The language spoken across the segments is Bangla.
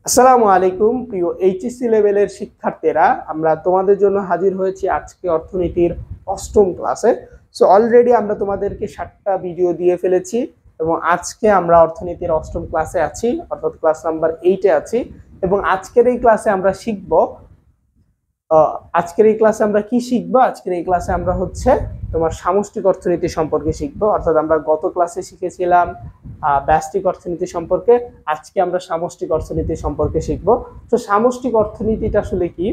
আসসালামু আলাইকুম প্রিয় এইচএসসি লেভেলের শিক্ষার্থীরা, আমরা তোমাদের জন্য হাজির হয়েছি আজকে অর্থনীতির অষ্টম ক্লাসে। সো অলরেডি আমরা তোমাদেরকে 7টা ভিডিও দিয়ে ফেলেছি এবং আজকে আমরা অর্থনীতির অষ্টম ক্লাসে আছি, অর্থাৎ ক্লাস নাম্বার 8-এ আছি। এবং আজকের এই ক্লাসে আমরা শিখব আজকের এই ক্লাসে আমরা কি শিখবো? আজকের এই ক্লাসে আমরা হচ্ছে তোমার সামষ্টিক অর্থনীতি সম্পর্কে শিখবো। অর্থাৎ আমরা গত ক্লাসে শিখেছিলাম ব্যষ্টিক অর্থনীতি সম্পর্কে, আজকে আমরা সামষ্টিক অর্থনীতি সম্পর্কে শিখবো। তো সামষ্টিক অর্থনীতিটা আসলে কি,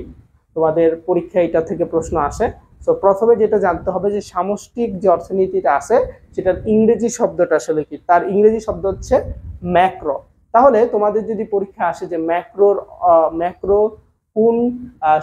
তোমাদের পরীক্ষা এটা থেকে প্রশ্ন আসে। তো প্রথমে যেটা জানতে হবে যে সামষ্টিক যে অর্থনীতিটা আছে সেটার ইংরেজি শব্দটা আসলে কি। তার ইংরেজি শব্দ হচ্ছে ম্যাক্রো। তাহলে তোমাদের যদি পরীক্ষা আসে যে ম্যাক্রো কোন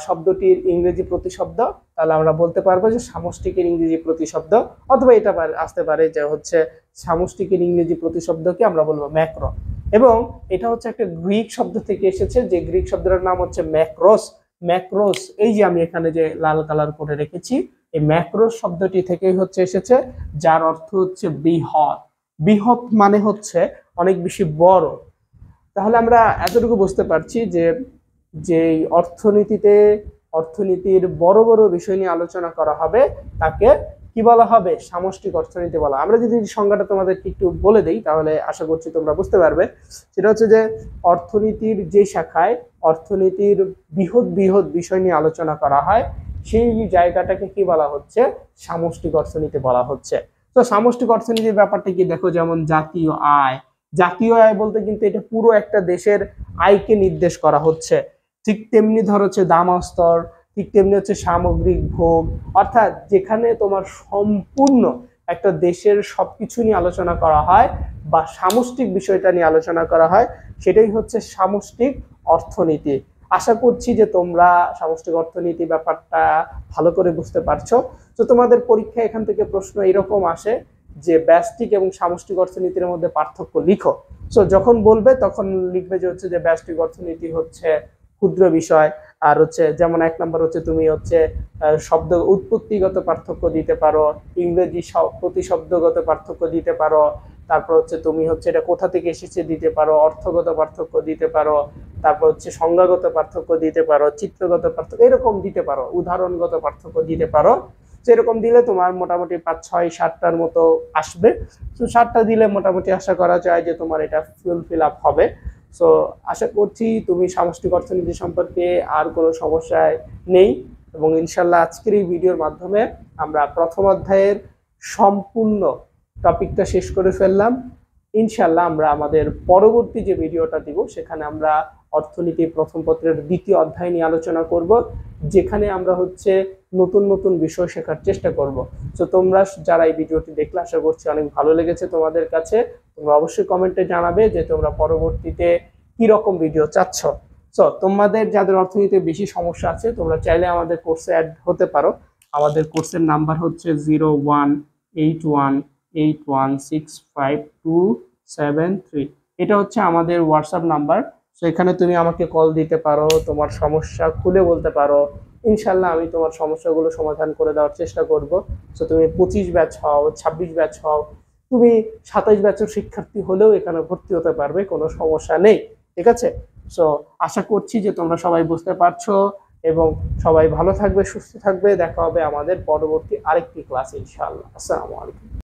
শব্দটির ইংরেজি প্রতিশব্দ, তাহলে আমরা বলতে পারবো যে সামষ্টিকের ইংরেজি প্রতিশব্দ, অথবা এটা আসতে পারে যে হচ্ছে সামষ্টিকের ইংরেজি প্রতিশব্দকে আমরা বলবো ম্যাক্রো। এবং এটা হচ্ছে একটা গ্রিক শব্দ থেকে এসেছে, যে গ্রিক শব্দটার নাম হচ্ছে ম্যাক্রোস। ম্যাক্রোস, এই যে আমি এখানে যে লাল কালার করে রেখেছি, এই ম্যাক্রোস শব্দটি থেকেই হচ্ছে এসেছে, যার অর্থ হচ্ছে বৃহৎ। বৃহৎ মানে হচ্ছে অনেক বেশি বড়। তাহলে আমরা এতটুকু বুঝতে পারছি যে অর্থনীতির বড় বড় বিষয় নিয়ে আলোচনা করা হবে তাকে কি বলা হবে? সামষ্টিক অর্থনীতি বলা। আমরা যদি সংজ্ঞাটা তোমাদেরকে একটু বলে দিই তাহলে আশা করছি তোমরা বুঝতে পারবে। সেটা হচ্ছে যে অর্থনীতির যে শাখায় অর্থনীতির বৃহৎ বৃহৎ বিষয় নিয়ে আলোচনা করা হয় সেই জায়গাটাকে কি বলা হচ্ছে? সামষ্টিক অর্থনীতি বলা হচ্ছে। তো সামষ্টিক অর্থনীতির ব্যাপারটা কি দেখো, যেমন জাতীয় আয়। জাতীয় আয় বলতে কিন্তু এটা পুরো একটা দেশের আয়কে নির্দেশ করা হচ্ছে। ঠিক তেমনি ধর হচ্ছে দামস্তর, ঠিক তেমনি হচ্ছে সামগ্রিক ভোগ, অর্থাৎ যেখানে তোমার সম্পূর্ণ একটা দেশের সবকিছু নিয়ে আলোচনা করা হয় বা সামষ্টিক বিষয়টা নিয়ে আলোচনা করা হয়, সেটাই হচ্ছে সামষ্টিক অর্থনীতি। আশা করছি যে তোমরা সামষ্টিক অর্থনীতি ব্যাপারটা ভালো করে বুঝতে পারছো। তো তোমাদের পরীক্ষায় এখান থেকে প্রশ্ন এরকম আসে যে ব্যষ্টিক এবং সামষ্টিক অর্থনীতির মধ্যে পার্থক্য লিখো। সো যখন বলবে তখন লিখবে যে হচ্ছে যে ব্যষ্টিক অর্থনীতি হচ্ছে ক্ষুদ্র বিষয়, আর হচ্ছে যেমন 1 নম্বর হচ্ছে তুমি হচ্ছে শব্দ উৎপত্তিগত পার্থক্য দিতে পারো, ইংরেজি প্রতিশব্দগত পার্থক্য দিতে পারো, তারপর হচ্ছে তুমি হচ্ছে এটা কোথা থেকে এসেছে দিতে পারো, অর্থগত পার্থক্য দিতে পারো, তারপর হচ্ছে সংজ্ঞাগত পার্থক্য দিতে পারো, চিত্রগত পার্থক্য এরকম দিতে পারো, উদাহরণগত পার্থক্য দিতে পারো। সেরকম দিলে তোমার মোটামুটি 5, 6, 7টার মতো আসবে। তো 7টা দিলে মোটামুটি আশা করা যায় যে তোমার এটা ফিল আপ হবে। সো আশা করছি তুমি সামষ্টিক অর্থনীতি সম্পর্কে আর কোনো সমস্যায় নেই, এবং ইনশাল্লাহ আজকের এই ভিডিওর মাধ্যমে আমরা প্রথম অধ্যায়ের সম্পূর্ণ টপিকটা শেষ করে ফেললাম। ইনশাল্লাহ আমরা আমাদের পরবর্তী যে ভিডিওটা দিব সেখানে আমরা অর্থনীতি প্রথম পত্রের 2য় অধ্যায় নিয়ে আলোচনা করব, যেখানে আমরা হচ্ছে নতুন নতুন বিষয় শেখার চেষ্টা করব। তো তোমরা যারা এই ভিডিওটি দেখলে আশা করছি অনেক ভালো লেগেছে তোমাদের কাছে। তোমরা অবশ্যই কমেন্টে জানাবে যে তোমরা পরবর্তীতে কি রকম ভিডিও চাচ্ছ। সো তোমাদের যাদের অর্থনীতিতে বেশি সমস্যা আছে তোমরা চাইলে আমাদের কোর্সে অ্যাড হতে পারো। আমাদের কোর্সের নাম্বার হচ্ছে 018181652273। এটা হচ্ছে আমাদের হোয়াটসঅ্যাপ নাম্বার। সো এখানে তুমি আমাকে কল দিতে পারো, তোমার সমস্যা খুলে বলতে পারো। ইনশাল্লাহ আমি তোমার সমস্যাগুলো সমাধান করে দেওয়ার চেষ্টা করব। সো তুমি 25 ব্যাচ হও, 26 ব্যাচ হও, তুমি 27 ব্যাচের শিক্ষার্থী হলেও এখানে ভর্তি হতে পারবে, কোনো সমস্যা নেই। ঠিক আছে? সো আশা করছি যে তোমরা সবাই বুঝতে পারছো এবং সবাই ভালো থাকবে, সুস্থ থাকবে। দেখা হবে আমাদের পরবর্তী আরেকটি ক্লাসে ইনশাআল্লাহ। আসসালামু আলাইকুম।